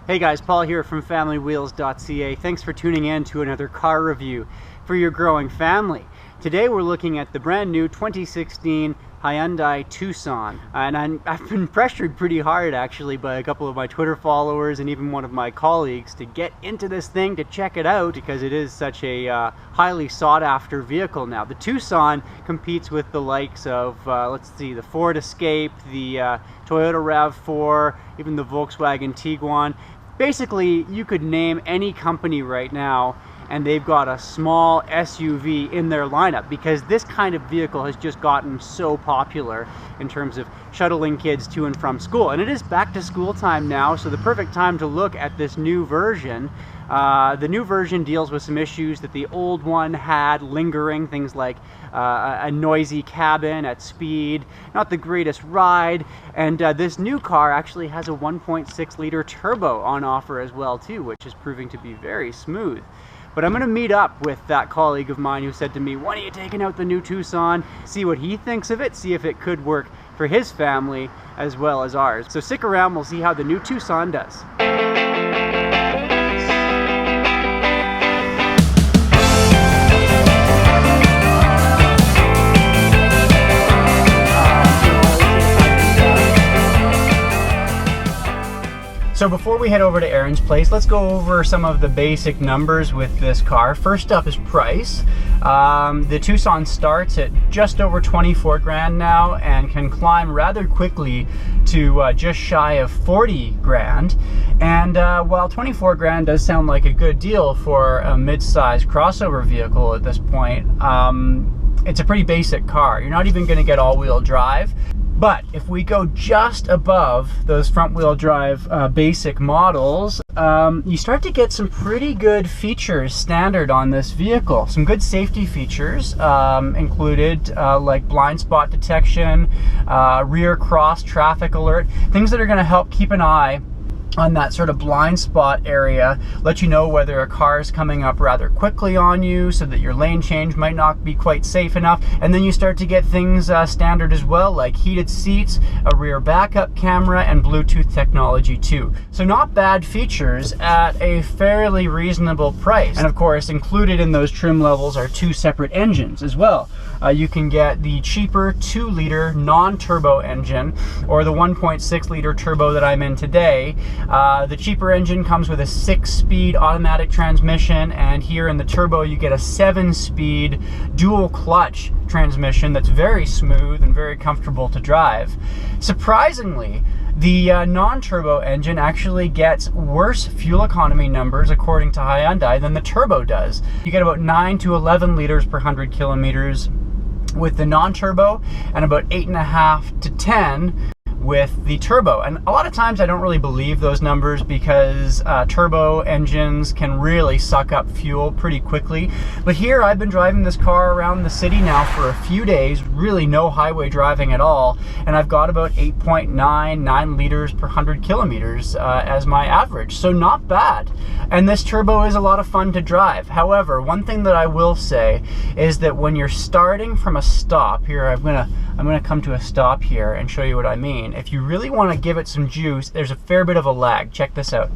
Hey guys, Paul here from FamilyWheels.ca. Thanks for tuning in to another car review for your growing family. Today we're looking at the brand new 2016 Hyundai Tucson. And I've been pressured pretty hard actually by a couple of my Twitter followers and even one of my colleagues to get into this thing, to check it out, because it is such a highly sought after vehicle now. The Tucson competes with the likes of, let's see, the Ford Escape, the Toyota RAV4, even the Volkswagen Tiguan. Basically, you could name any company right now and they've got a small SUV in their lineup, because this kind of vehicle has just gotten so popular in terms of shuttling kids to and from school. And it is back to school time now, so the perfect time to look at this new version. The new version deals with some issues that the old one had lingering, things like a noisy cabin at speed, not the greatest ride, and this new car actually has a 1.6 liter turbo on offer as well too, which is proving to be very smooth. But I'm going to meet up with that colleague of mine who said to me, when are you taking out the new Tucson? See what he thinks of it, see if it could work for his family as well as ours. So stick around, we'll see how the new Tucson does. So before we head over to Aaron's place, let's go over some of the basic numbers with this car. First up is price. The Tucson starts at just over 24 grand now and can climb rather quickly to just shy of 40 grand. And while 24 grand does sound like a good deal for a mid-size crossover vehicle at this point, it's a pretty basic car. You're not even going to get all-wheel drive. But if we go just above those front-wheel drive basic models, you start to get some pretty good features standard on this vehicle. Some good safety features included, like blind spot detection, rear cross traffic alert, things that are going to help keep an eye on that sort of blind spot area, let you know whether a car is coming up rather quickly on you so that your lane change might not be quite safe enough. And then you start to get things standard as well, like heated seats, a rear backup camera, and Bluetooth technology too. So not bad features at a fairly reasonable price. And of course, included in those trim levels are two separate engines as well. You can get the cheaper 2-liter non-turbo engine, or the 1.6 liter turbo that I'm in today. The cheaper engine comes with a 6-speed automatic transmission, and here in the turbo you get a 7-speed dual clutch transmission that's very smooth and very comfortable to drive. Surprisingly, the non-turbo engine actually gets worse fuel economy numbers according to Hyundai than the turbo does. You get about 9 to 11 liters per 100 kilometers with the non-turbo, and about 8.5 to 10 with the turbo. And a lot of times I don't really believe those numbers, because turbo engines can really suck up fuel pretty quickly. But here I've been driving this car around the city now for a few days, really no highway driving at all, and I've got about 8.9 liters per 100 kilometers as my average, so not bad. And this turbo is a lot of fun to drive. However, one thing that I will say is that when you're starting from a stop, here I'm gonna come to a stop here and show you what I mean. If you really want to give it some juice, there's a fair bit of a lag. Check this out.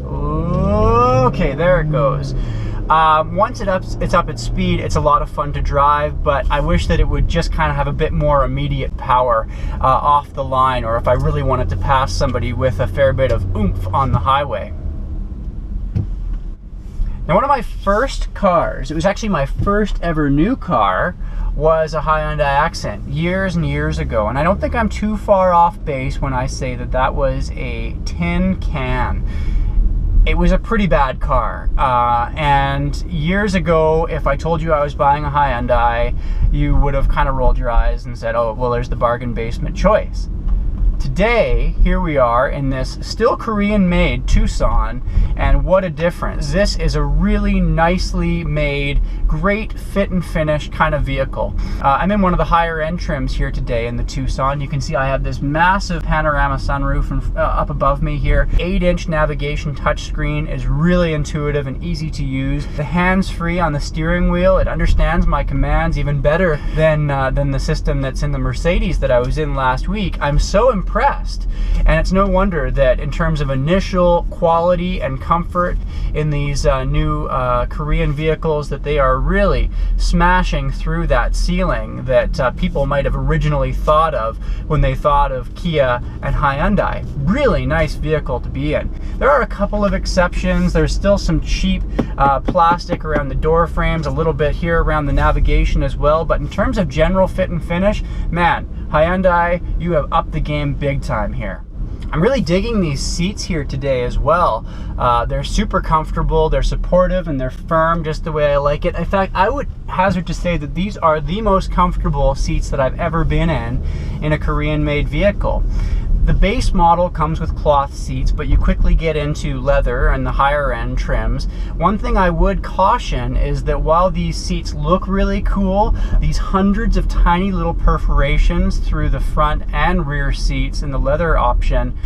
Okay, there it goes. Once it's up at speed, it's a lot of fun to drive, but I wish that it would just kind of have a bit more immediate power off the line, or if I really wanted to pass somebody with a fair bit of oomph on the highway. Now, one of my first cars, it was actually my first ever new car, was a Hyundai Accent years and years ago. And I don't think I'm too far off base when I say that that was a tin can. It was a pretty bad car. And years ago, if I told you I was buying a Hyundai, you would have kind of rolled your eyes and said, oh, well, there's the bargain basement choice. Today, here we are in this still Korean-made Tucson, and what a difference. This is a really nicely made, great fit and finish kind of vehicle. I'm in one of the higher end trims here today in the Tucson. You can see I have this massive panorama sunroof up above me here. 8-inch navigation touchscreen is really intuitive and easy to use. The hands-free on the steering wheel, it understands my commands even better than the system that's in the Mercedes that I was in last week. I'm so impressed impressed. And it's no wonder that in terms of initial quality and comfort in these new Korean vehicles, that they are really smashing through that ceiling that people might have originally thought of when they thought of Kia and Hyundai. Really nice vehicle to be in. There are a couple of exceptions. There's still some cheap plastic around the door frames, a little bit here around the navigation as well, but in terms of general fit and finish, man, Hyundai, you have upped the game big time here. I'm really digging these seats here today as well. They're super comfortable, they're supportive, and they're firm just the way I like it. In fact, I would hazard to say that these are the most comfortable seats that I've ever been in a Korean-made vehicle. The base model comes with cloth seats, but you quickly get into leather and the higher end trims. One thing I would caution is that while these seats look really cool, these hundreds of tiny little perforations through the front and rear seats in the leather option,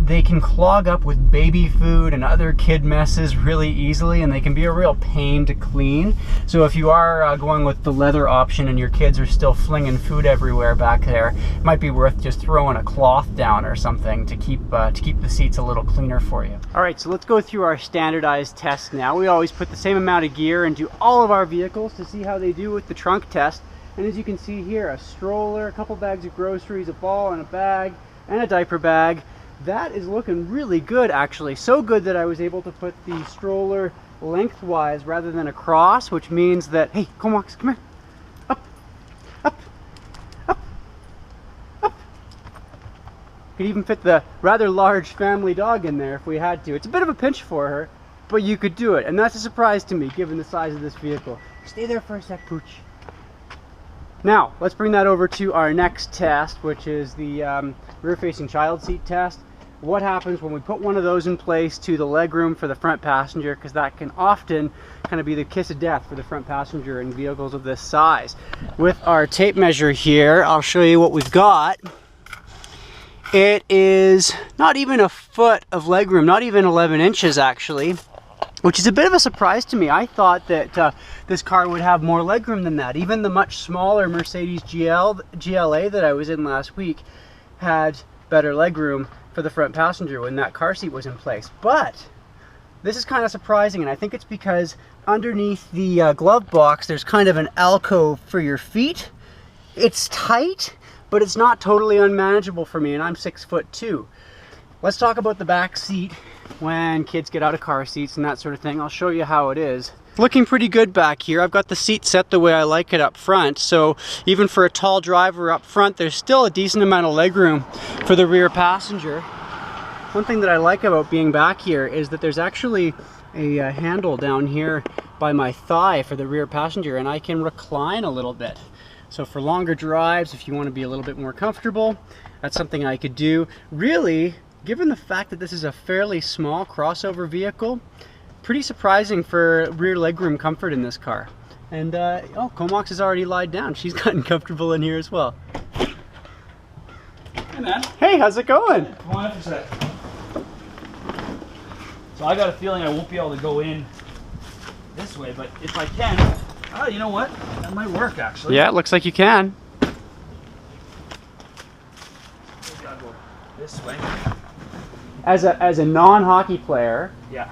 they can clog up with baby food and other kid messes really easily, and they can be a real pain to clean. So if you are going with the leather option and your kids are still flinging food everywhere back there, it might be worth just throwing a cloth down or something to keep the seats a little cleaner for you. All right, so let's go through our standardized test now. We always put the same amount of gear into all of our vehicles to see how they do with the trunk test. And as you can see here, a stroller, a couple bags of groceries, a ball and a bag, and a diaper bag. That is looking really good, actually. So good that I was able to put the stroller lengthwise rather than across, which means that, hey, Comox, come here. Up, up, up, up. Could even fit the rather large family dog in there if we had to. It's a bit of a pinch for her, but you could do it. And that's a surprise to me, given the size of this vehicle. Stay there for a sec, Pooch. Now, let's bring that over to our next test, which is the rear-facing child seat test. What happens when we put one of those in place to the legroom for the front passenger, because that can often kind of be the kiss of death for the front passenger in vehicles of this size. With our tape measure here, I'll show you what we've got. It is not even a foot of legroom, not even 11 inches actually, which is a bit of a surprise to me. I thought that this car would have more legroom than that. Even the much smaller Mercedes GLA that I was in last week had better legroom for the front passenger when that car seat was in place. But this is kind of surprising, and I think it's because underneath the glove box there's kind of an alcove for your feet. It's tight, but it's not totally unmanageable for me, and I'm 6'2". Let's talk about the back seat when kids get out of car seats and that sort of thing. I'll show you how it is. Looking pretty good back here. I've got the seat set the way I like it up front, so even for a tall driver up front, there's still a decent amount of legroom for the rear passenger. One thing that I like about being back here is that there's actually a handle down here by my thigh for the rear passenger, and I can recline a little bit. So for longer drives, if you want to be a little bit more comfortable, that's something I could do. Really, given the fact that this is a fairly small crossover vehicle, pretty surprising for rear legroom comfort in this car. And oh, Comox has already lied down. She's gotten comfortable in here as well. Hey man. Hey, how's it going? Come on up a sec. So I got a feeling I won't be able to go in this way, but if I can, oh, you know what? That might work actually. Yeah, it looks like you can. Maybe I'll go this way. As a non-hockey player, Yeah.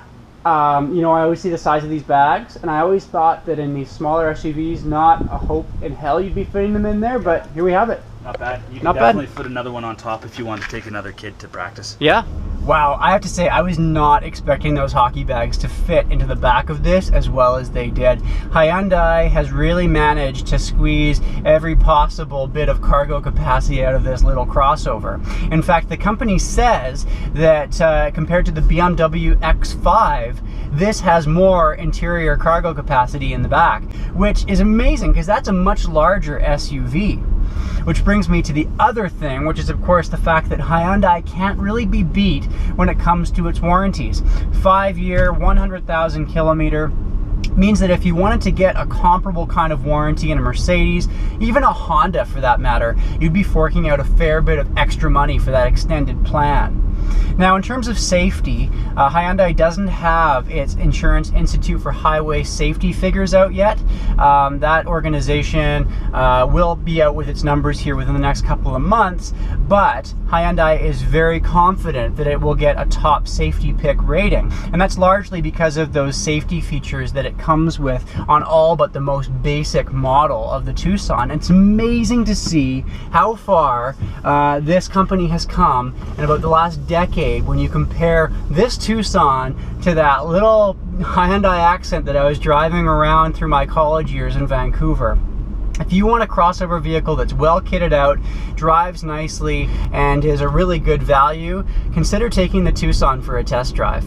you know, I always see the size of these bags, and I always thought that in these smaller SUVs, not a hope in hell you'd be fitting them in there, but here we have it. Not bad. You can Not definitely bad. put another one on top if you want to take another kid to practice. Yeah. Wow, I have to say, I was not expecting those hockey bags to fit into the back of this as well as they did. Hyundai has really managed to squeeze every possible bit of cargo capacity out of this little crossover. In fact, the company says that compared to the BMW X5, this has more interior cargo capacity in the back, which is amazing because that's a much larger SUV. Which brings me to the other thing, which is of course the fact that Hyundai can't really be beat when it comes to its warranties. 5-year, 100,000 kilometer means that if you wanted to get a comparable kind of warranty in a Mercedes, even a Honda for that matter, you'd be forking out a fair bit of extra money for that extended plan. Now, in terms of safety, Hyundai doesn't have its Insurance Institute for Highway Safety figures out yet. That organization will be out with its numbers here within the next couple of months, but Hyundai is very confident that it will get a top safety pick rating. And that's largely because of those safety features that it comes with on all but the most basic model of the Tucson. It's amazing to see how far this company has come in about the last decade when you compare this Tucson to that little Hyundai Accent that I was driving around through my college years in Vancouver. If you want a crossover vehicle that's well kitted out, drives nicely, and is a really good value, consider taking the Tucson for a test drive.